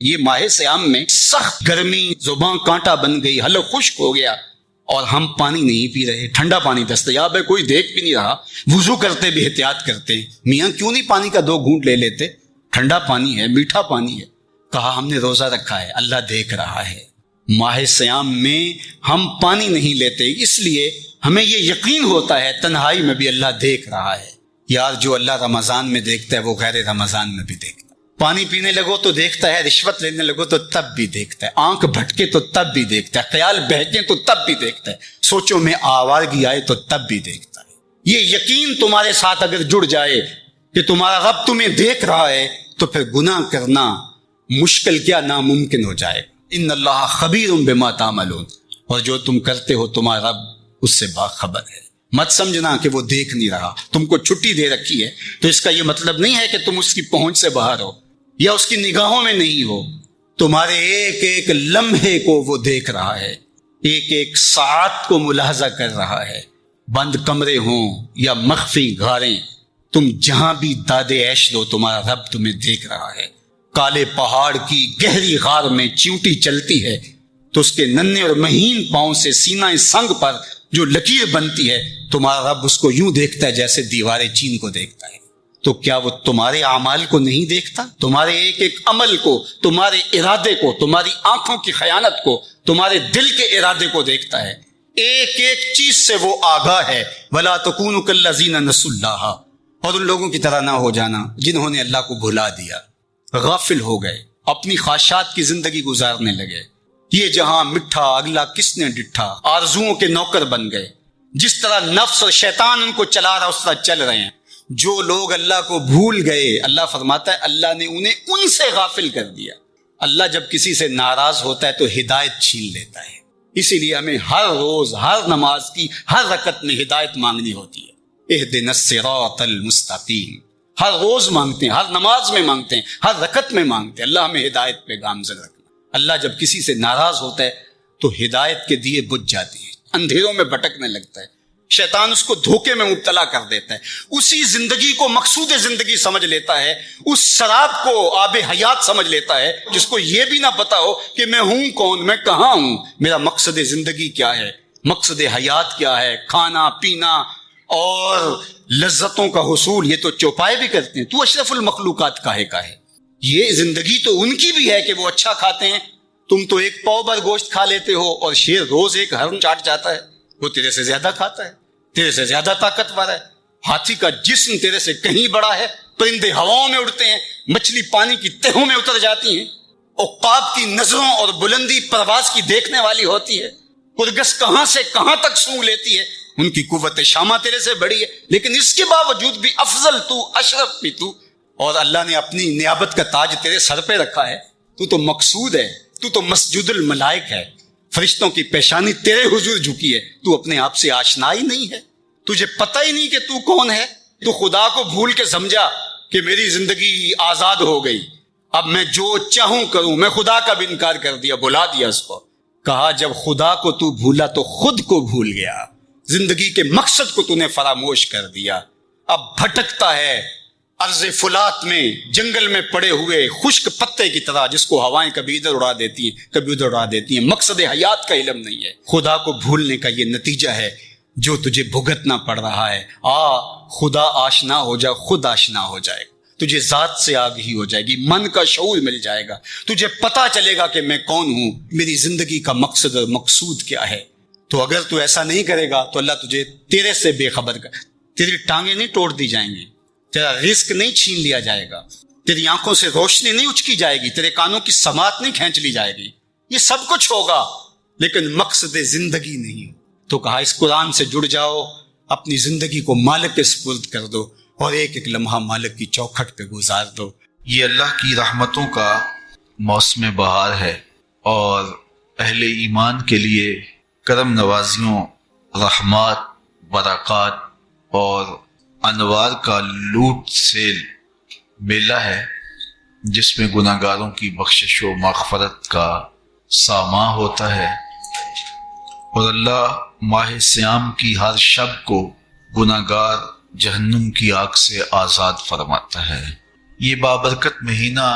یہ ماہ سیام میں سخت گرمی، زبان کانٹا بن گئی، حلق خشک ہو گیا، اور ہم پانی نہیں پی رہے، ٹھنڈا پانی دستیاب ہے، کوئی دیکھ بھی نہیں رہا، وضو کرتے بھی احتیاط کرتے ہیں، میاں کیوں نہیں پانی کا 2 گھونٹ لے لیتے، ٹھنڈا پانی ہے، میٹھا پانی ہے۔ کہا ہم نے روزہ رکھا ہے، اللہ دیکھ رہا ہے۔ ماہ سیام میں ہم پانی نہیں لیتے، اس لیے ہمیں یہ یقین ہوتا ہے تنہائی میں بھی اللہ دیکھ رہا ہے۔ یار جو اللہ رمضان میں دیکھتا ہے وہ غیر رمضان میں بھی دیکھتا ہے۔ پانی پینے لگو تو دیکھتا ہے، رشوت لینے لگو تو تب بھی دیکھتا ہے، آنکھ بھٹکے تو تب بھی دیکھتا ہے، خیال بہکے تو تب بھی دیکھتا ہے، سوچوں میں آوارگی آئے تو تب بھی دیکھتا ہے۔ یہ یقین تمہارے ساتھ اگر جڑ جائے کہ تمہارا رب تمہیں دیکھ رہا ہے تو پھر گناہ کرنا مشکل کیا ناممکن ہو جائے۔ ان اللہ خبیر بما تعملون، اور جو تم کرتے ہو تمہارا رب اس سے باخبر ہے۔ مت سمجھنا کہ وہ دیکھ نہیں رہا، تم کو چھٹی دے رکھی ہے تو اس کا یہ مطلب نہیں ہے کہ تم اس کی پہنچ سے باہر ہو یا اس کی نگاہوں میں نہیں ہو۔ تمہارے ایک ایک لمحے کو وہ دیکھ رہا ہے، ایک ایک ساعت کو ملاحظہ کر رہا ہے۔ بند کمرے ہوں یا مخفی غاریں، تم جہاں بھی داد عیش دو تمہارا رب تمہیں دیکھ رہا ہے۔ کالے پہاڑ کی گہری غار میں چیونٹی چلتی ہے تو اس کے ننھے اور مہین پاؤں سے سینہ سنگ پر جو لکیر بنتی ہے تمہارا رب اس کو یوں دیکھتا ہے جیسے دیوار چین کو دیکھتا ہے۔ تو کیا وہ تمہارے اعمال کو نہیں دیکھتا؟ تمہارے ایک ایک عمل کو، تمہارے ارادے کو، تمہاری آنکھوں کی خیانت کو، تمہارے دل کے ارادے کو دیکھتا ہے۔ ایک ایک چیز سے وہ آگاہ ہے۔ وَلَا تَكُونُوا كَالَّذِينَ نَسُوا اللَّهَ، اور ان لوگوں کی طرح نہ ہو جانا جنہوں نے اللہ کو بھلا دیا، غافل ہو گئے، اپنی خواہشات کی زندگی گزارنے لگے۔ یہ جہاں مٹھا اگلا کس نے ڈٹھا، آرزوؤں کے نوکر بن گئے۔ جس طرح نفس اور شیطان ان کو چلا رہا اس طرح چل رہے ہیں۔ جو لوگ اللہ کو بھول گئے، اللہ فرماتا ہے اللہ نے انہیں ان سے غافل کر دیا۔ اللہ جب کسی سے ناراض ہوتا ہے تو ہدایت چھین لیتا ہے۔ اسی لیے ہمیں ہر روز ہر نماز کی ہر رکعت میں ہدایت مانگنی ہوتی ہے۔ اہدنا الصراط المستقیم، ہر روز مانگتے ہیں، ہر نماز میں مانگتے ہیں، ہر رکعت میں مانگتے ہیں، اللہ ہمیں ہدایت پہ گامزن رکھنا۔ اللہ جب کسی سے ناراض ہوتا ہے تو ہدایت کے دیے بجھ جاتے ہیں، اندھیروں میں بھٹکنے لگتا ہے، شیطان اس کو دھوکے میں مبتلا کر دیتا ہے، اسی زندگی کو مقصود زندگی سمجھ لیتا ہے، اس شراب کو آب حیات سمجھ لیتا ہے، جس کو یہ بھی نہ پتا ہو کہ میں ہوں کون، میں کہاں ہوں، میرا مقصد زندگی کیا ہے، مقصد حیات کیا ہے۔ کھانا پینا اور لذتوں کا حصول یہ تو چوپائے بھی کرتے ہیں، تو اشرف المخلوقات کاہے کا ہے۔ یہ زندگی تو ان کی بھی ہے کہ وہ اچھا کھاتے ہیں، تم تو ایک پاؤ بھر گوشت کھا لیتے ہو اور شیر روز ایک ہرن چاٹ جاتا ہے، وہ تیرے سے زیادہ کھاتا ہے، تیرے سے زیادہ طاقتور ہے۔ ہاتھی کا جسم تیرے سے کہیں بڑا ہے، پرندے ہواؤں میں اڑتے ہیں، مچھلی پانی کی تہوں میں اتر جاتی ہیں، عقاب کی نظروں اور بلندی پرواز کی دیکھنے والی ہوتی ہے، پرگس کہاں سے کہاں تک سونگھ لیتی ہے، ان کی قوت شامہ تیرے سے بڑی ہے، لیکن اس کے باوجود بھی افضل تو، اشرف بھی تو، اور اللہ نے اپنی نیابت کا تاج تیرے سر پہ رکھا ہے۔ تو مقصود ہے، تو مسجد الملائک ہے، فرشتوں کی پیشانی تیرے حضور جھکی ہے، تو اپنے آپ سے آشنا ہی نہیں ہے، تجھے پتہ ہی نہیں کہ تو کون ہے۔ تو خدا کو بھول کے سمجھا کہ میری زندگی آزاد ہو گئی، اب میں جو چاہوں کروں، میں خدا کا بھی انکار کر دیا، بھلا دیا اس کو۔ کہا جب خدا کو تو بھولا تو خود کو بھول گیا، زندگی کے مقصد کو تو نے فراموش کر دیا، اب بھٹکتا ہے ارض فلات میں، جنگل میں پڑے ہوئے خشک پتے کی طرح، جس کو ہوائیں کبھی ادھر اڑا دیتی ہیں کبھی ادھر اڑا دیتی ہیں۔ مقصد حیات کا علم نہیں ہے، خدا کو بھولنے کا یہ نتیجہ ہے جو تجھے بھگتنا پڑ رہا ہے۔ خدا آشنا ہو جا، خود آشنا ہو جائے گا، تجھے ذات سے آگہی ہو جائے گی، من کا شعور مل جائے گا، تجھے پتا چلے گا کہ میں کون ہوں، میری زندگی کا مقصد اور مقصود کیا ہے۔ تو اگر تو ایسا نہیں کرے گا تو اللہ تجھے تیرے سے بے خبر کر، تیری ٹانگیں نہیں توڑ دی جائیں گی، تیرا رزق نہیں چھین لیا جائے گا، تیری آنکھوں سے روشنی نہیں اچکی جائے گی، تیرے کانوں کی سماعت نہیں کھینچ لی جائے گی، یہ سب کچھ ہوگا لیکن مقصد زندگی نہیں۔ تو کہا اس قرآن سے جڑ جاؤ، اپنی زندگی کو مالک کے سپرد کر دو اور ایک ایک لمحہ مالک کی چوکھٹ پہ گزار دو۔ یہ اللہ کی رحمتوں کا موسم بہار ہے اور اہل ایمان کے لیے کرم نوازیوں، رحمات، برکات اور انوار کا لوٹ سے میلہ ہے، جس میں گناہ گاروں کی بخشش و مغفرت کا ساماں ہوتا ہے، اور اللہ ماہ سیام کی ہر شب کو گناہ گار جہنم کی آگ سے آزاد فرماتا ہے۔ یہ بابرکت مہینہ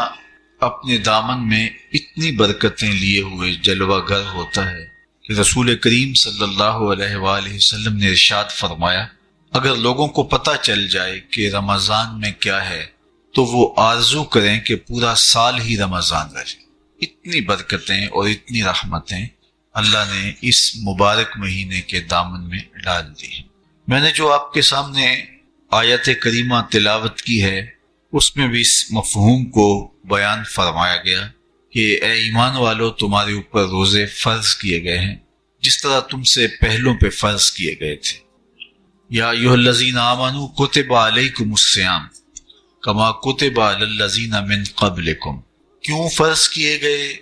اپنے دامن میں اتنی برکتیں لیے ہوئے جلوہ گر ہوتا ہے کہ رسول کریم صلی اللہ علیہ وآلہ وسلم نے ارشاد فرمایا، اگر لوگوں کو پتہ چل جائے کہ رمضان میں کیا ہے تو وہ آرزو کریں کہ پورا سال ہی رمضان رہے۔ اتنی برکتیں اور اتنی رحمتیں اللہ نے اس مبارک مہینے کے دامن میں ڈال دی ہیں۔ میں نے جو آپ کے سامنے آیت کریمہ تلاوت کی ہے اس میں بھی اس مفہوم کو بیان فرمایا گیا کہ اے ایمان والو، تمہارے اوپر روزے فرض کیے گئے ہیں جس طرح تم سے پہلوں پہ فرض کیے گئے تھے۔ یا ایھا الذین آمنوا کتب علیکم الصیام کما کتب علی الذین من قبلکم۔ کیوں فرض کیے گئے؟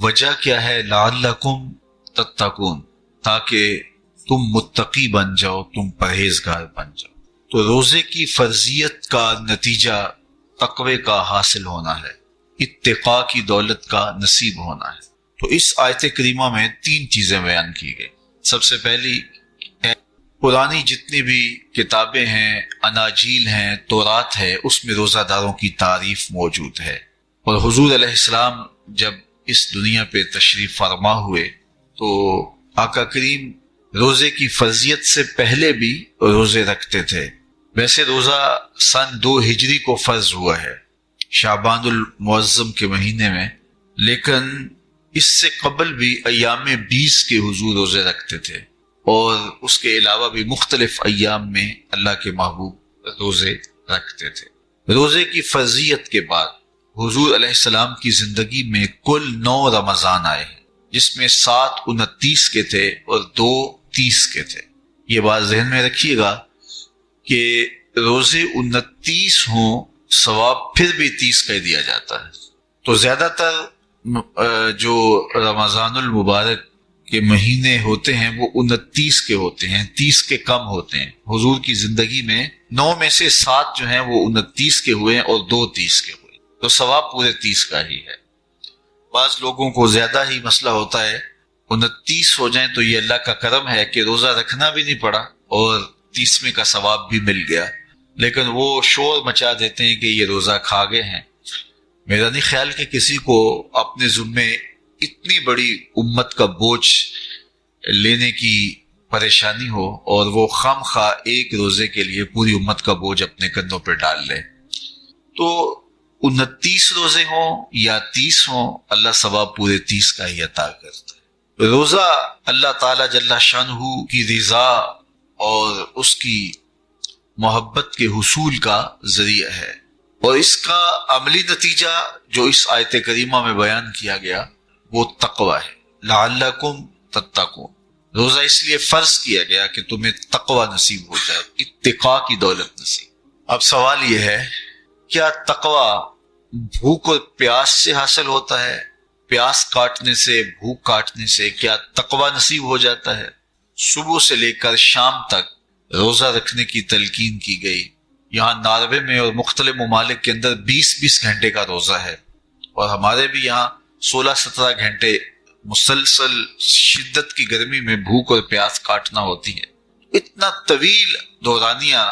وجہ کیا ہے؟ لعلکم تتقون، تاکہ تم متقی بن جاؤ، تم پرہیزگار بن جاؤ۔ تو روزے کی فرضیت کا نتیجہ تقوی کا حاصل ہونا ہے، اتقاء کی دولت کا نصیب ہونا ہے۔ تو اس آیت کریمہ میں 3 چیزیں بیان کی گئی۔ سب سے پہلی، پرانی جتنی بھی کتابیں ہیں، اناجیل ہیں، تورات ہے، اس میں روزہ داروں کی تعریف موجود ہے۔ اور حضور علیہ السلام جب اس دنیا پہ تشریف فرما ہوئے تو آقا کریم روزے کی فرضیت سے پہلے بھی روزے رکھتے تھے۔ ویسے روزہ سن 2 ہجری کو فرض ہوا ہے، شعبان المعظم کے مہینے میں، لیکن اس سے قبل بھی ایام 20 کے حضور روزے رکھتے تھے، اور اس کے علاوہ بھی مختلف ایام میں اللہ کے محبوب روزے رکھتے تھے۔ روزے کی فرضیت کے بعد حضور علیہ السلام کی زندگی میں کل 9 رمضان آئے ہیں، جس میں 7 29 کے تھے اور 2 30 کے تھے۔ یہ بات ذہن میں رکھیے گا کہ روزے 29 ہوں، ثواب پھر بھی 30 کا ہی دیا جاتا ہے۔ تو زیادہ تر جو رمضان المبارک کے مہینے ہوتے ہیں وہ 29 کے ہوتے ہیں، 30 کے کم ہوتے ہیں۔ حضور کی زندگی میں 9 میں سے 7 جو ہیں وہ 29 کے ہوئے ہیں اور 2 30 کے ہوئے، تو ثواب پورے 30 کا ہی ہے۔ بعض لوگوں کو زیادہ ہی مسئلہ ہوتا ہے، 29 ہو جائیں تو یہ اللہ کا کرم ہے کہ روزہ رکھنا بھی نہیں پڑا اور 30ویں کا ثواب بھی مل گیا، لیکن وہ شور مچا دیتے ہیں کہ یہ روزہ کھا گئے ہیں۔ میرا نہیں خیال کہ کسی کو اپنے ذمے اتنی بڑی امت کا بوجھ لینے کی پریشانی ہو اور وہ خام خواہ ایک روزے کے لیے پوری امت کا بوجھ اپنے کندھوں پہ ڈال لے۔ تو 29 روزے ہوں یا 30 ہوں، اللہ ثواب پورے 30 کا ہی عطا کرتا ہے۔ روزہ اللہ تعالی جل شانہ کی رضا اور اس کی محبت کے حصول کا ذریعہ ہے، اور اس کا عملی نتیجہ جو اس آیت کریمہ میں بیان کیا گیا وہ تقوی ہے۔ لعلکم تتقون، روزہ اس لیے فرض کیا گیا کہ تمہیں تقوی نصیب ہو جائے، اتقاء کی دولت نصیب۔ اب سوال یہ ہے، کیا تقوی بھوک اور پیاس سے حاصل ہوتا ہے؟ پیاس کاٹنے سے، بھوک کاٹنے سے کیا تقوی نصیب ہو جاتا ہے؟ صبح سے لے کر شام تک روزہ رکھنے کی تلقین کی گئی۔ یہاں ناروے میں اور مختلف ممالک کے اندر 20 گھنٹے کا روزہ ہے، اور ہمارے بھی یہاں 16-17 گھنٹے مسلسل شدت کی گرمی میں بھوک اور پیاس کاٹنا ہوتی ہے۔ اتنا طویل دورانیہ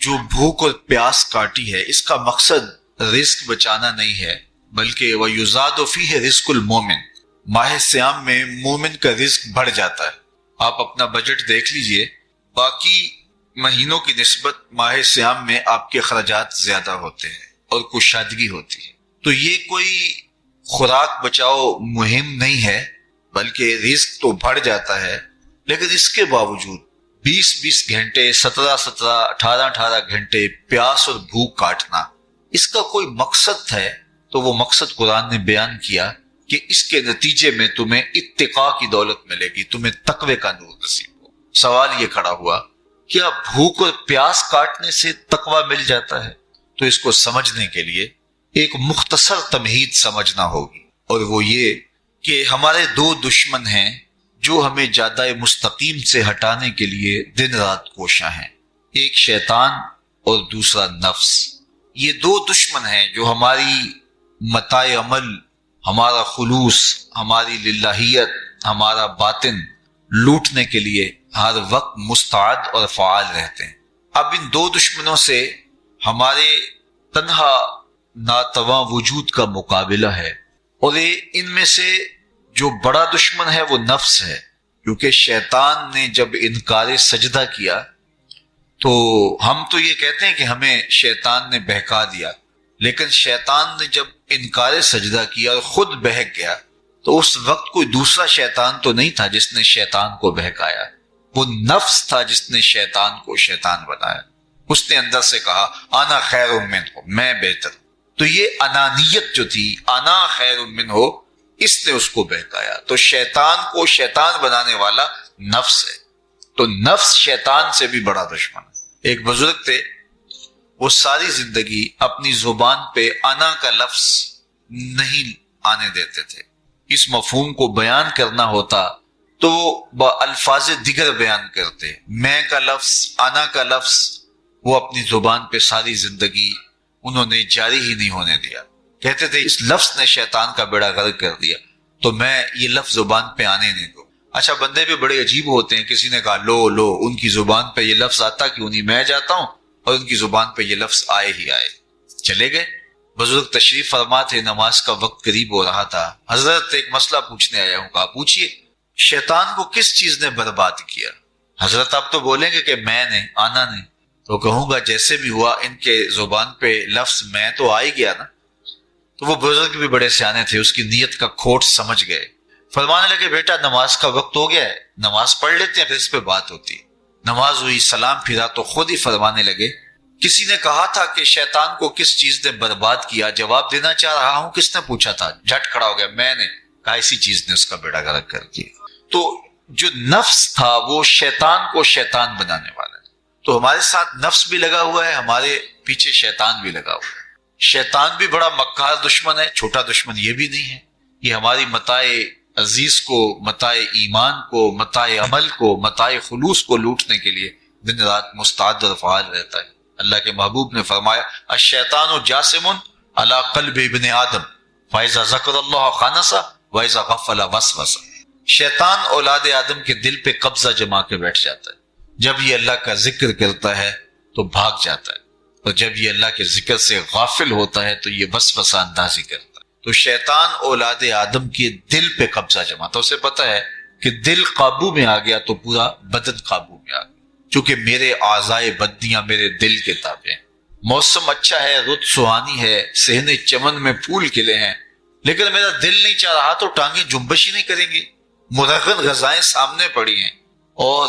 جو بھوک اور پیاس کاٹی ہے، اس کا مقصد رزق بچانا نہیں ہے، بلکہ وَيُزَادُ فِيهِ رِزْقُ الْمُؤْمِنِ، ماہ سیام میں مومن کا رزق بڑھ جاتا ہے۔ آپ اپنا بجٹ دیکھ لیجئے، باقی مہینوں کی نسبت ماہ سیام میں آپ کے اخراجات زیادہ ہوتے ہیں اور کشادگی ہوتی ہے۔ تو یہ کوئی خوراک بچاؤ مہم نہیں ہے، بلکہ رزق تو بڑھ جاتا ہے، لیکن اس کے باوجود 20 گھنٹے، 17 18 گھنٹے پیاس اور بھوک کاٹنا، اس کا کوئی مقصد ہے تو وہ مقصد قرآن نے بیان کیا کہ اس کے نتیجے میں تمہیں اتقاء کی دولت ملے گی، تمہیں تقوی کا نور نصیب ہو۔ سوال یہ کھڑا ہوا، کیا بھوک اور پیاس کاٹنے سے تقوی مل جاتا ہے؟ تو اس کو سمجھنے کے لیے ایک مختصر تمہید سمجھنا ہوگی، اور وہ یہ کہ ہمارے 2 دشمن ہیں جو ہمیں جادہ مستقیم سے ہٹانے کے لیے دن رات کوشاں ہیں، ایک شیطان اور دوسرا نفس۔ یہ 2 دشمن ہیں جو ہماری متاع عمل، ہمارا خلوص، ہماری للہیت، ہمارا باطن لوٹنے کے لیے ہر وقت مستعد اور فعال رہتے ہیں۔ اب ان 2 دشمنوں سے ہمارے تنہا ناتواں وجود کا مقابلہ ہے، اور ان میں سے جو بڑا دشمن ہے وہ نفس ہے، کیونکہ شیطان نے جب انکار سجدہ کیا تو ہم تو یہ کہتے ہیں کہ ہمیں شیطان نے بہکا دیا، لیکن شیطان نے جب انکار سجدہ کیا اور خود بہک گیا تو اس وقت کوئی دوسرا شیطان تو نہیں تھا جس نے شیطان کو بہکایا، وہ نفس تھا جس نے شیطان کو شیطان بنایا۔ اس نے اندر سے کہا انا خیر منہ، میں بہتر۔ تو یہ انانیت جو تھی، انا خیر منہ، اس نے اس کو بہکایا۔ تو شیطان کو شیطان بنانے والا نفس ہے، تو نفس شیطان سے بھی بڑا دشمن ہے۔ ایک بزرگ تھے، وہ ساری زندگی اپنی زبان پہ انا کا لفظ نہیں آنے دیتے تھے۔ اس مفہوم کو بیان کرنا ہوتا تو وہ الفاظ دیگر بیان کرتے، میں کا لفظ، انا کا لفظ وہ اپنی زبان پہ ساری زندگی انہوں نے جاری ہی نہیں ہونے دیا۔ کہتے تھے اس لفظ نے شیطان کا بیڑا غرق کر دیا، تو میں یہ لفظ زبان پہ آنے نہیں دوں۔ اچھا، بندے بھی بڑے عجیب ہوتے ہیں، کسی نے کہا لو لو، ان کی زبان پہ یہ لفظ آتا کیوں نہیں، میں جاتا ہوں اور ان کی زبان پہ یہ لفظ آئے ہی آئے۔ چلے گئے، بزرگ تشریف فرما تھے، نماز کا وقت قریب ہو رہا تھا۔ حضرت ایک مسئلہ پوچھنے آیا ہوں، کہا پوچھئے، شیطان کو کس چیز نے برباد کیا؟ حضرت آپ تو بولیں گے کہ میں نے، آنا نے، تو کہوں گا جیسے بھی ہوا ان کے زبان پہ لفظ میں تو آ ہی گیا نا۔ تو وہ بزرگ بھی بڑے سیانے تھے، اس کی نیت کا کھوٹ سمجھ گئے۔ فرمانے لگے بیٹا نماز کا وقت ہو گیا ہے، نماز پڑھ لیتے ہیں پھر اس پہ بات ہوتی۔ نماز ہوئی، سلام پھرا تو خود ہی فرمانے لگے کسی نے کہا تھا کہ شیطان کو کس چیز نے برباد کیا، جواب دینا چاہ رہا ہوں، کس نے پوچھا تھا؟ جھٹ کھڑا ہو گیا، میں نے کہا اسی چیز نے اس کا بیڑا غرق کر دیا۔ تو جو نفس تھا وہ شیطان کو شیطان بنانے والا ہے۔ تو ہمارے ساتھ نفس بھی لگا ہوا ہے، ہمارے پیچھے شیطان بھی لگا ہوا ہے۔ شیطان بھی بڑا مکار دشمن ہے، چھوٹا دشمن یہ بھی نہیں ہے۔ یہ ہماری متاع عزیز کو، متاع ایمان کو، متاع عمل کو، متاع خلوص کو لوٹنے کے لیے دن رات مستعد اور فعال رہتا ہے۔ اللہ کے محبوب نے فرمایا الشیطان جاسم علی قلب ابن آدم فاذا ذکر اللہ خانس واذا غفل وسوس۔ شیطان اولاد آدم کے دل پہ قبضہ جما کے بیٹھ جاتا ہے، جب یہ اللہ کا ذکر کرتا ہے تو بھاگ جاتا ہے، اور جب یہ اللہ کے ذکر سے غافل ہوتا ہے تو یہ وسوسہ اندازی کرتا ہے۔ تو شیطان اولاد آدم کے دل پہ قبضہ جماتا ہے، اسے پتہ ہے کہ دل قابو میں آ گیا تو پورا بدن قابو میں آ گیا، چونکہ میرے اعضائے بدنیاں میرے دل کے تابع ہیں۔ موسم اچھا ہے، رت سہانی ہے، صحن چمن میں پھول کھلے ہیں، لیکن میرا دل نہیں چاہ رہا تو ٹانگیں جنبش ہی نہیں کریں گی۔ مرغن غذائیں سامنے پڑی ہیں اور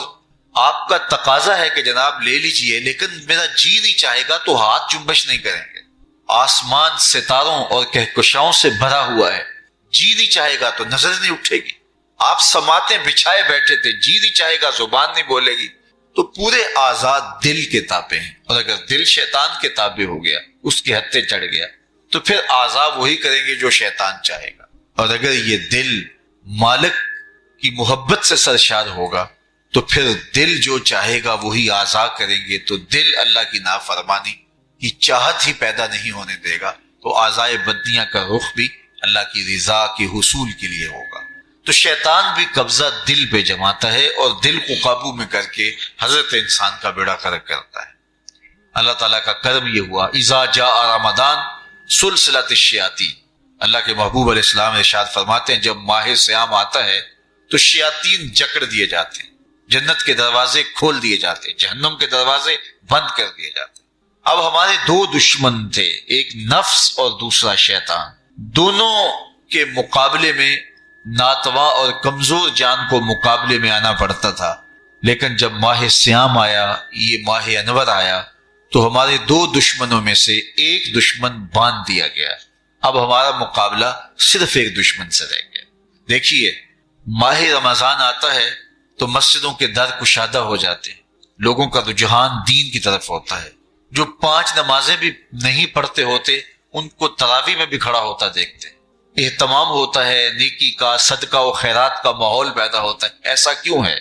آپ کا تقاضا ہے کہ جناب لے لیجئے، لیکن میرا جی نہیں چاہے گا تو ہاتھ جنبش نہیں کریں گے۔ آسمان ستاروں اور کہکشاؤں سے بھرا ہوا ہے، جی نہیں چاہے گا تو نظر نہیں اٹھے گی۔ آپ سماعتیں بچھائے بیٹھے تھے، جی نہیں چاہے گا زبان نہیں بولے گی۔ تو پورے آزاد دل کے تابع ہیں، اور اگر دل شیطان کے تابع ہو گیا، اس کے ہتھے چڑھ گیا، تو پھر اعضاء وہی کریں گے جو شیطان چاہے گا۔ اور اگر یہ دل مالک کی محبت سے سرشار ہوگا تو پھر دل جو چاہے گا وہی اعضاء کریں گے، تو دل اللہ کی نافرمانی کی چاہت ہی پیدا نہیں ہونے دے گا، تو اعضاء بدنیاں کا رخ بھی اللہ کی رضا کے حصول کے لیے ہوگا۔ تو شیطان بھی قبضہ دل پہ جماتا ہے اور دل کو قابو میں کر کے حضرت انسان کا بیڑا غرق کرتا ہے۔ اللہ تعالیٰ کا کرم یہ ہوا اذا جاء رمضان سلسلۃ الشیاطین، اللہ کے محبوب علیہ السلام ارشاد فرماتے ہیں جب ماہ صیام آتا ہے تو شیاطین جکڑ دیے جاتے ہیں، جنت کے دروازے کھول دیے جاتے ہیں، جہنم کے دروازے بند کر دیے جاتے ہیں۔ اب ہمارے دو دشمن تھے، ایک نفس اور دوسرا شیطان، دونوں کے مقابلے میں ناتواں اور کمزور جان کو مقابلے میں آنا پڑتا تھا، لیکن جب ماہ صیام آیا، یہ ماہ انور آیا، تو ہمارے دو دشمنوں میں سے ایک دشمن باندھ دیا گیا۔ اب ہمارا مقابلہ صرف ایک دشمن سے رہ گیا۔ دیکھیے، ماہ رمضان آتا ہے تو مسجدوں کے در کشادہ ہو جاتے ہیں، لوگوں کا رجحان دین کی طرف ہوتا ہے۔ جو 5 نمازیں بھی نہیں پڑھتے ہوتے ان کو تراویح میں بھی کھڑا ہوتا دیکھتے ہیں، اہتمام ہوتا ہے، نیکی کا، صدقہ و خیرات کا ماحول پیدا ہوتا ہے۔ ایسا کیوں ہے؟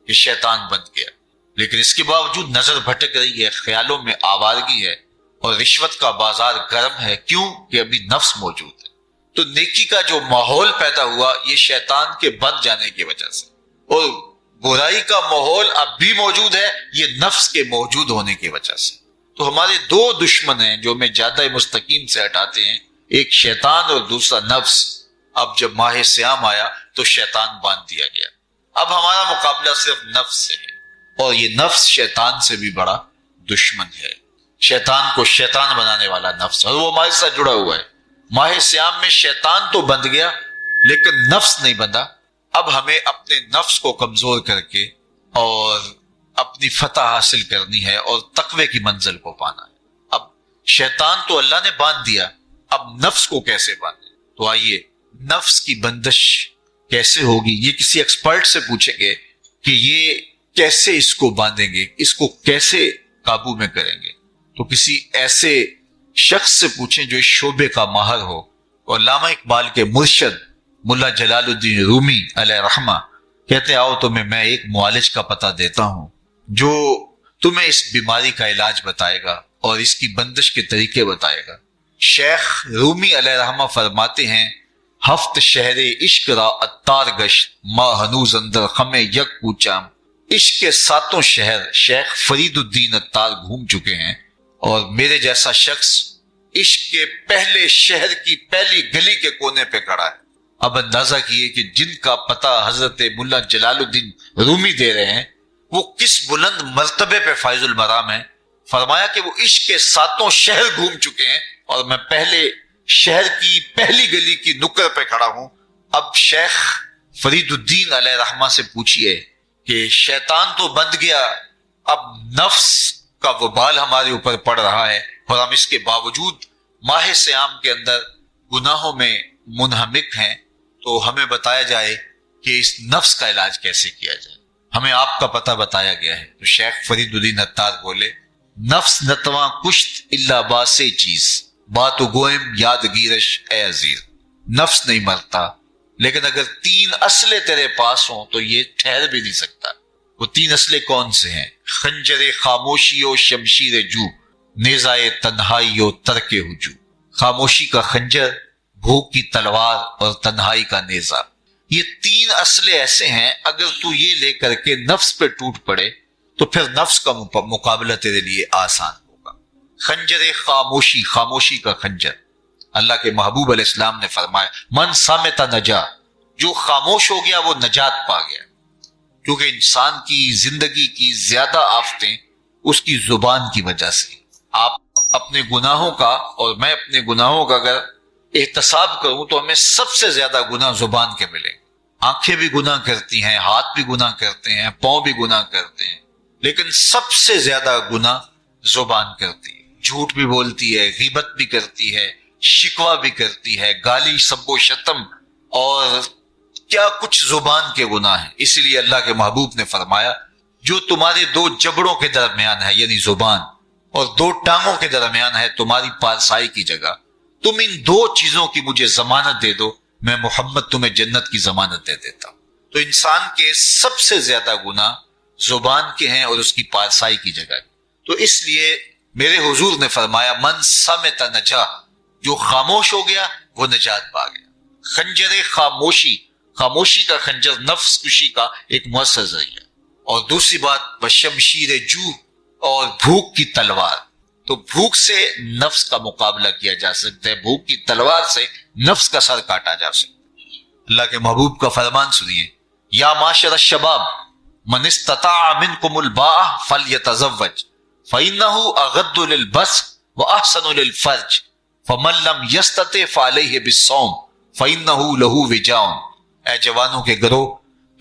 کہ شیطان بن گیا، لیکن اس کے باوجود نظر بھٹک رہی ہے، خیالوں میں آوارگی ہے، اور رشوت کا بازار گرم ہے۔ کیوں؟ کہ ابھی نفس موجود ہے۔ تو نیکی کا جو ماحول پیدا ہوا یہ شیطان کے بن جانے کی وجہ سے، اور برائی کا ماحول اب بھی موجود ہے یہ نفس کے موجود ہونے کی وجہ سے۔ تو ہمارے دو دشمن ہیں جو ہمیں زیادہ مستقیم سے ہٹاتے ہیں، ایک شیطان اور دوسرا نفس۔ اب جب ماہ سیام آیا تو شیطان باندھ دیا گیا، اب ہمارا مقابلہ صرف نفس سے ہے، اور یہ نفس شیطان سے بھی بڑا دشمن ہے۔ شیطان کو شیطان بنانے والا نفس، اور وہ ہمارے ساتھ جڑا ہوا ہے۔ ماہ سیام میں شیطان تو بند گیا لیکن نفس نہیں بندھا۔ اب ہمیں اپنے نفس کو کمزور کر کے اور اپنی فتح حاصل کرنی ہے اور تقوی کی منزل کو پانا ہے۔ اب شیطان تو اللہ نے باندھ دیا، اب نفس کو کیسے باندھیں؟ تو آئیے، نفس کی بندش کیسے ہوگی یہ کسی ایکسپرٹ سے پوچھیں گے کہ یہ کیسے اس کو باندھیں گے، اس کو کیسے قابو میں کریں گے۔ تو کسی ایسے شخص سے پوچھیں جو اس شعبے کا ماہر ہو۔ اور علامہ اقبال کے مرشد ملا جلال الدین رومی علیہ رحمہ کہتے آؤ تمہیں میں ایک معالج کا پتہ دیتا ہوں جو تمہیں اس بیماری کا علاج بتائے گا اور اس کی بندش کے طریقے بتائے گا۔ شیخ رومی علیہ رحمہ فرماتے ہیں، ہفت شہر عشق را اتار گشت ما ہنوز اندر خم یک پوچام۔ عشق کے ساتوں شہر شیخ فرید الدین اتار گھوم چکے ہیں، اور میرے جیسا شخص عشق کے پہلے شہر کی پہلی گلی کے کونے پہ کھڑا ہے۔ اب اندازہ کیے کہ جن کا پتہ حضرت ملا جلال الدین رومی دے رہے ہیں وہ کس بلند مرتبے پہ فائز المرام ہے۔ فرمایا کہ وہ عشق کے ساتوں شہر گھوم چکے ہیں اور میں پہلے شہر کی پہلی گلی کی نکر پہ کھڑا ہوں۔ اب شیخ فرید الدین علیہ رحمہ سے پوچھئے کہ شیطان تو بند گیا، اب نفس کا وبال ہمارے اوپر پڑ رہا ہے اور ہم اس کے باوجود ماہ سیام کے اندر گناہوں میں منہمک ہیں، تو ہمیں بتایا جائے کہ اس نفس کا علاج کیسے کیا جائے۔ ہمیں آپ کا پتہ بتایا گیا ہے۔ تو شیخ فرید الدین اتار بولے، نفس نتواں کشت الا باسے چیز بات و گوئم یاد گیرش اے عزیر۔ نفس نہیں مرتا، لیکن اگر تین اسلحے تیرے پاس ہوں تو یہ ٹھہر بھی نہیں سکتا۔ وہ تین اسلحے کون سے ہیں؟ خنجر خاموشی و شمشیر جو، نیزائے تنہائی و ترک ہجو۔ خاموشی کا خنجر، بھوک کی تلوار اور تنہائی کا نیزہ، یہ تین اسلحے ایسے ہیں اگر تو یہ لے کر کے نفس پہ ٹوٹ پڑے تو پھر نفس کا مقابلہ تیرے لیے آسان ہوگا۔ خنجر خاموشی، خاموشی کا خنجر، اللہ کے محبوب علیہ السلام نے فرمایا من صامت نجا، جو خاموش ہو گیا وہ نجات پا گیا۔ کیونکہ انسان کی زندگی کی زیادہ آفتیں اس کی زبان کی وجہ سے۔ آپ اپنے گناہوں کا اور میں اپنے گناہوں کا اگر احتساب کروں تو ہمیں سب سے زیادہ گناہ زبان کے ملیں۔ آنکھیں بھی گناہ کرتی ہیں، ہاتھ بھی گناہ کرتے ہیں، پاؤں بھی گناہ کرتے ہیں، لیکن سب سے زیادہ گناہ زبان کرتی ہے۔ جھوٹ بھی بولتی ہے، غیبت بھی کرتی ہے، شکوہ بھی کرتی ہے، گالی سب و شتم اور کیا کچھ زبان کے گناہ ہیں۔ اسی لیے اللہ کے محبوب نے فرمایا جو تمہارے دو جبڑوں کے درمیان ہے یعنی زبان، اور دو ٹانگوں کے درمیان ہے تمہاری پارسائی کی جگہ، تم ان دو چیزوں کی مجھے ضمانت دے دو، میں محمد تمہیں جنت کی ضمانت دے دیتا ہوں۔ تو انسان کے سب سے زیادہ گناہ زبان کے ہیں اور اس کی پارسائی کی جگہ۔ تو اس لیے میرے حضور نے فرمایا من صامت نجا، جو خاموش ہو گیا وہ نجات پا گیا۔ خنجر خاموشی، خاموشی کا خنجر نفس کشی کا ایک مؤثر ذریعہ۔ اور دوسری بات وشمشیر جو، اور بھوک کی تلوار۔ تو بھوک سے نفس کا مقابلہ کیا جا سکتا ہے، بھوک کی تلوار سے نفس کا سر کاٹا جا سکتا ہے۔ اللہ کے محبوب کا فرمان سنیے، یا معاشر الشباب من استطاع منکم الباء فلیتزوج فإنه اغض للبصر واحسن للفرج فمن لم يستطع فعليه بالصوم فإنه له وجاء۔ اے جوانوں کے گروہ،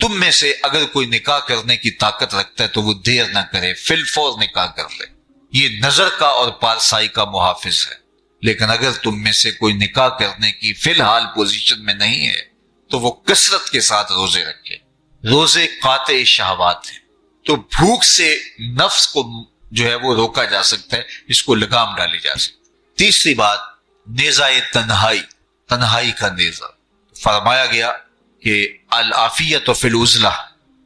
تم میں سے اگر کوئی نکاح کرنے کی طاقت رکھتا ہے تو وہ دیر نہ کرے، فی الفور نکاح کر لے، یہ نظر کا اور پارسائی کا محافظ ہے۔ لیکن اگر تم میں سے کوئی نکاح کرنے کی فی الحال پوزیشن میں نہیں ہے تو وہ کثرت کے ساتھ روزے رکھے۔ روزے قاطع شہوات ہیں، تو بھوک سے نفس کو جو ہے وہ روکا جا سکتا ہے، اس کو لگام ڈالی جا سکتی ہے۔ تیسری بات نیزائے تنہائی، تنہائی کا نیزہ۔ فرمایا گیا کہ العافیت فی العزلہ،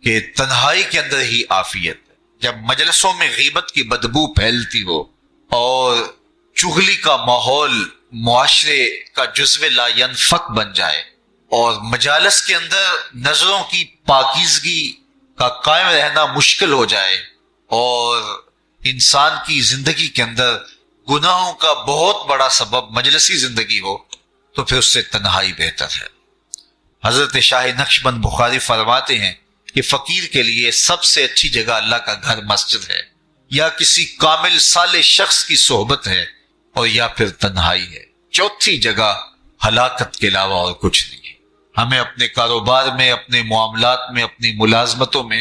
کہ تنہائی کے اندر ہی عافیت ہے۔ جب مجلسوں میں غیبت کی بدبو پھیلتی ہو اور چغلی کا ماحول معاشرے کا جزو لا ینفک بن جائے اور مجالس کے اندر نظروں کی پاکیزگی کا قائم رہنا مشکل ہو جائے اور انسان کی زندگی کے اندر گناہوں کا بہت بڑا سبب مجلسی زندگی ہو تو پھر اس سے تنہائی بہتر ہے۔ حضرت شاہ نقشبند بخاری فرماتے ہیں کہ فقیر کے لیے سب سے اچھی جگہ اللہ کا گھر مسجد ہے، یا کسی کامل صالح شخص کی صحبت ہے، اور یا پھر تنہائی ہے۔ چوتھی جگہ ہلاکت کے علاوہ اور کچھ نہیں ہے۔ ہمیں اپنے کاروبار میں، اپنے معاملات میں، اپنی ملازمتوں میں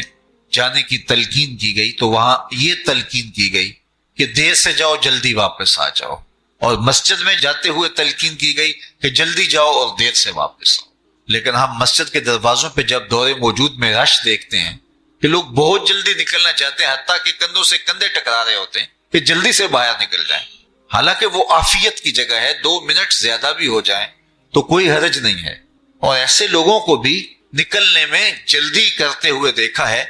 جانے کی تلقین کی گئی تو وہاں یہ تلقین کی گئی کہ دیر سے جاؤ جلدی واپس آ جاؤ، اور مسجد میں جاتے ہوئے تلقین کی گئی کہ جلدی جاؤ اور دیر سے واپس آؤ۔ لیکن ہم مسجد کے دروازوں پہ جب دور موجود میں رش دیکھتے ہیں کہ لوگ بہت جلدی نکلنا چاہتے ہیں، حتیٰ کہ کندھوں سے کندھے ٹکرا رہے ہوتے ہیں کہ جلدی سے باہر نکل جائیں، حالانکہ وہ عافیت کی جگہ ہے، 2 منٹ زیادہ بھی ہو جائیں تو کوئی حرج نہیں ہے۔ اور ایسے لوگوں کو بھی نکلنے میں جلدی کرتے ہوئے دیکھا ہے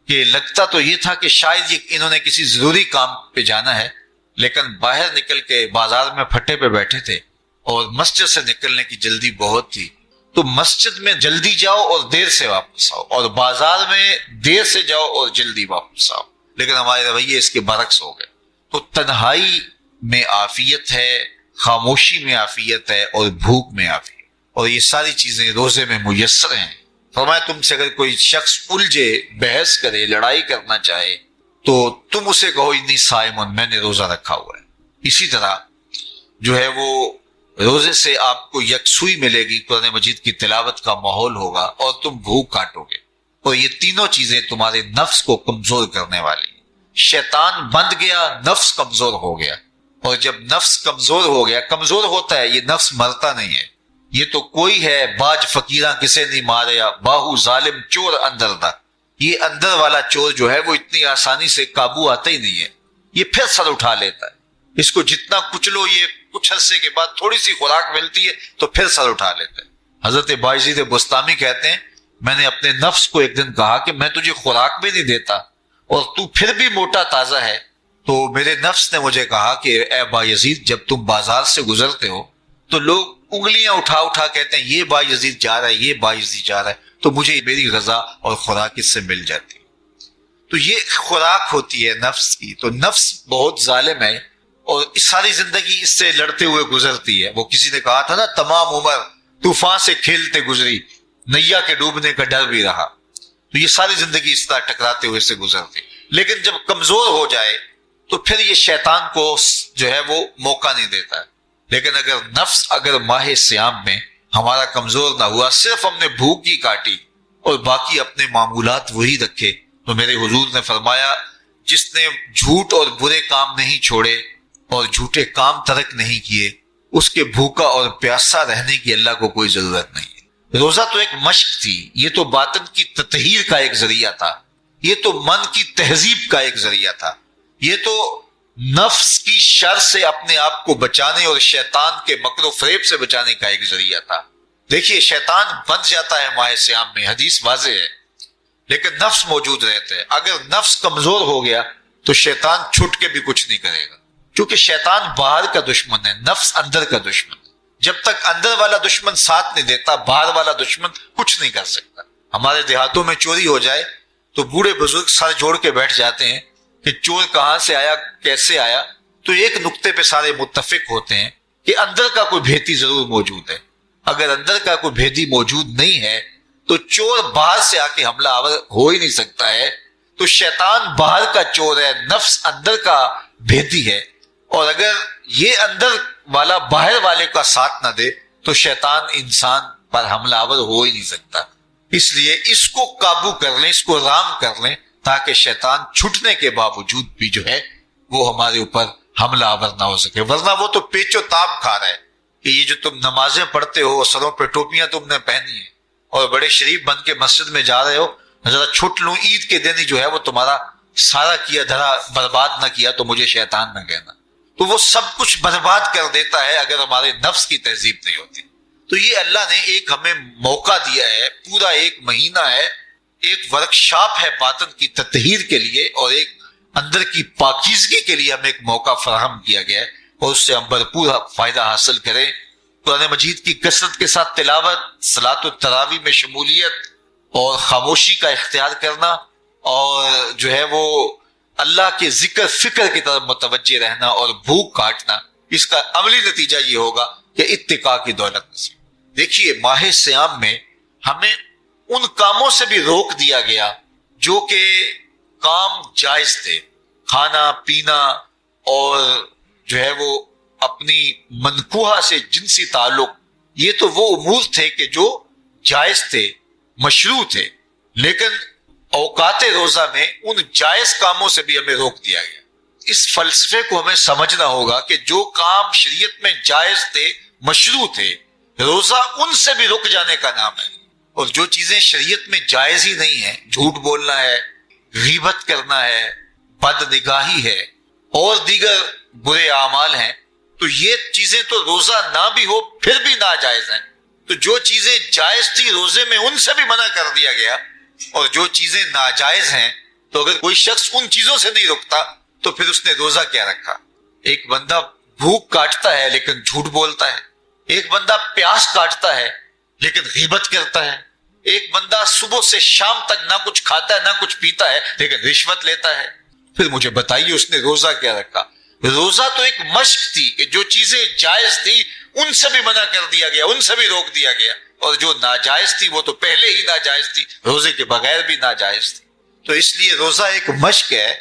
کہ لگتا تو یہ تھا کہ شاید انہوں نے کسی ضروری کام پہ جانا ہے، لیکن باہر نکل کے بازار میں پھٹے پہ بیٹھے تھے اور مسجد سے نکلنے کی جلدی بہت تھی۔ تو مسجد میں جلدی جاؤ اور دیر سے واپس آؤ، اور بازار میں دیر سے جاؤ اور جلدی واپس آؤ، لیکن ہمارے رویے اس کے برعکس ہو گئے۔ تو تنہائی میں عافیت ہے، خاموشی میں عافیت ہے، اور بھوک میں عافیت، اور یہ ساری چیزیں روزے میں میسر ہیں۔ فرمایا تم سے اگر کوئی شخص الجھے، بحث کرے، لڑائی کرنا چاہے تو تم اسے کہو انی صائمن، میں نے روزہ رکھا ہوا ہے۔ اسی طرح جو ہے وہ روزے سے آپ کو یکسوئی ملے گی، قرآن مجید کی تلاوت کا ماحول ہوگا، اور تم بھوک کاٹو گے، اور یہ تینوں چیزیں تمہارے نفس کو کمزور کرنے والی ہیں۔ شیطان بند گیا، نفس کمزور ہو گیا، اور جب نفس کمزور ہو گیا، کمزور ہوتا ہے، یہ نفس مرتا نہیں ہے۔ یہ تو کوئی ہے باج فقیراں کسے نہیں ماریا، باہو ظالم چور اندر دا، یہ اندر والا چور جو ہے وہ اتنی آسانی سے قابو آتا ہی نہیں ہے، یہ پھر سر اٹھا لیتا ہے۔ اس کو جتنا کچلو، یہ کچھ عرصے کے بعد تھوڑی سی خوراک ملتی ہے تو پھر سر اٹھا لیتا ہے۔ حضرت بایزید بستامی کہتے ہیں میں نے اپنے نفس کو ایک دن کہا کہ میں تجھے خوراک بھی نہیں دیتا اور تو پھر بھی موٹا تازہ ہے، تو میرے نفس نے مجھے کہا کہ اے بایزید جب تم بازار سے گزرتے ہو تو لوگ انگلیاں اٹھا اٹھا کہتے ہیں یہ بایزید جا رہا ہے، یہ بایزید جا رہا ہے، تو مجھے میری غذا اور خوراک اس سے مل جاتی ہے۔ تو یہ خوراک ہوتی ہے نفس کی۔ تو نفس بہت ظالم ہے اور ساری زندگی اس سے لڑتے ہوئے گزرتی ہے۔ وہ کسی نے کہا تھا نا تمام عمر طوفان سے کھیلتے گزری، نیا کے ڈوبنے کا ڈر بھی رہا۔ تو یہ ساری زندگی اس طرح ٹکراتے ہوئے سے گزرتی، لیکن جب کمزور ہو جائے تو پھر یہ شیطان کو جو ہے وہ موقع نہیں دیتا ہے۔ لیکن اگر نفس اگر ماہ سیام میں ہمارا کمزور نہ ہوا، صرف ہم نے بھوک ہی کاٹی اور باقی اپنے معمولات وہی رکھے، تو میرے حضور نے فرمایا جس نے جھوٹ اور برے کام نہیں چھوڑے اور جھوٹے کام ترک نہیں کیے، اس کے بھوکا اور پیاسا رہنے کی اللہ کو کوئی ضرورت نہیں ہے۔ روزہ تو ایک مشق تھی، یہ تو باطن کی تطہیر کا ایک ذریعہ تھا، یہ تو من کی تہذیب کا ایک ذریعہ تھا، یہ تو نفس کی شر سے اپنے آپ کو بچانے اور شیطان کے مکر و فریب سے بچانے کا ایک ذریعہ تھا۔ دیکھیے شیطان بن جاتا ہے ماہ سیام میں، حدیث واضح ہے، لیکن نفس موجود رہتا ہے۔ اگر نفس کمزور ہو گیا تو شیطان چھٹ کے بھی کچھ نہیں کرے گا، کیونکہ شیطان باہر کا دشمن ہے، نفس اندر کا دشمن۔ جب تک اندر والا دشمن ساتھ نہیں دیتا، باہر والا دشمن کچھ نہیں کر سکتا۔ ہمارے دیہاتوں میں چوری ہو جائے تو بوڑھے بزرگ سر جوڑ کے بیٹھ جاتے ہیں کہ چور کہاں سے آیا، کیسے آیا، تو ایک نقطے پہ سارے متفق ہوتے ہیں کہ اندر کا کوئی بھیتی ضرور موجود ہے۔ اگر اندر کا کوئی بھیتی موجود نہیں ہے تو چور باہر سے آ کے حملہ آور ہو ہی نہیں سکتا ہے۔ تو شیطان باہر کا چور ہے، نفس اندر کا بھیتی ہے، اور اگر یہ اندر والا باہر والے کا ساتھ نہ دے تو شیطان انسان پر حملہ آور ہو ہی نہیں سکتا۔ اس لیے اس کو قابو کر لیں، اس کو رام کر لیں، تاکہ شیطان چھٹنے کے باوجود بھی جو ہے وہ ہمارے اوپر حملہ آور نہ ہو سکے۔ ورنہ وہ تو پیچ و تاب کھا رہا ہے کہ یہ جو تم نمازیں پڑھتے ہو، سروں پہ ٹوپیاں تم نے پہنی ہیں اور بڑے شریف بن کے مسجد میں جا رہے ہو، ذرا چھٹ لوں، عید کے دن ہی جو ہے وہ تمہارا سارا کیا دھرا برباد نہ کیا تو مجھے شیطان نہ کہنا۔ تو وہ سب کچھ برباد کر دیتا ہے اگر ہمارے نفس کی تہذیب نہیں ہوتی۔ تو یہ اللہ نے ایک ہمیں موقع دیا ہے، پورا ایک مہینہ ہے، ایک ورکشاپ ہے باطن کی تطہیر کے لیے، اور ایک اندر کی پاکیزگی کے لیے ہمیں ایک موقع فراہم کیا گیا ہے، اور اس سے ہم بھرپور فائدہ حاصل کریں۔ قرآن مجید کی کثرت کے ساتھ تلاوت، صلاۃ التراویح میں شمولیت، اور خاموشی کا اختیار کرنا، اور جو ہے وہ اللہ کے ذکر فکر کی طرف متوجہ رہنا اور بھوک کاٹنا، اس کا عملی نتیجہ یہ ہوگا کہ اتقاء کی دولت نصیب۔ دیکھیے ماہ صیام میں ہمیں ان کاموں سے بھی روک دیا گیا جو کہ کام جائز تھے، کھانا پینا اور جو ہے وہ اپنی منکوحہ سے جنسی تعلق، یہ تو وہ امور تھے کہ جو جائز تھے، مشروع تھے، لیکن اوقات روزہ میں ان جائز کاموں سے بھی ہمیں روک دیا گیا۔ اس فلسفے کو ہمیں سمجھنا ہوگا کہ جو کام شریعت میں جائز تھے، مشروع تھے، روزہ ان سے بھی رک جانے کا نام ہے، اور جو چیزیں شریعت میں جائز ہی نہیں ہیں، جھوٹ بولنا ہے، غیبت کرنا ہے، بد نگاہی ہے اور دیگر برے اعمال ہیں، تو یہ چیزیں تو روزہ نہ بھی ہو پھر بھی ناجائز ہیں۔ تو جو چیزیں جائز تھی روزے میں ان سے بھی منع کر دیا گیا، اور جو چیزیں ناجائز ہیں تو اگر کوئی شخص ان چیزوں سے نہیں رکتا تو پھر اس نے روزہ کیا رکھا؟ ایک بندہ بھوک کاٹتا ہے لیکن جھوٹ بولتا ہے، ایک بندہ پیاس کاٹتا ہے لیکن غیبت کرتا ہے، ایک بندہ صبح سے شام تک نہ کچھ کھاتا ہے نہ کچھ پیتا ہے لیکن رشوت لیتا ہے، پھر مجھے بتائیے اس نے روزہ کیا رکھا؟ روزہ تو ایک مشق تھی کہ جو چیزیں جائز تھی ان سے بھی منع کر دیا گیا، ان سے بھی روک دیا گیا، اور جو ناجائز تھی وہ تو پہلے ہی ناجائز تھی، روزے کے بغیر بھی ناجائز تھی۔ تو اس لیے روزہ ایک مشق ہے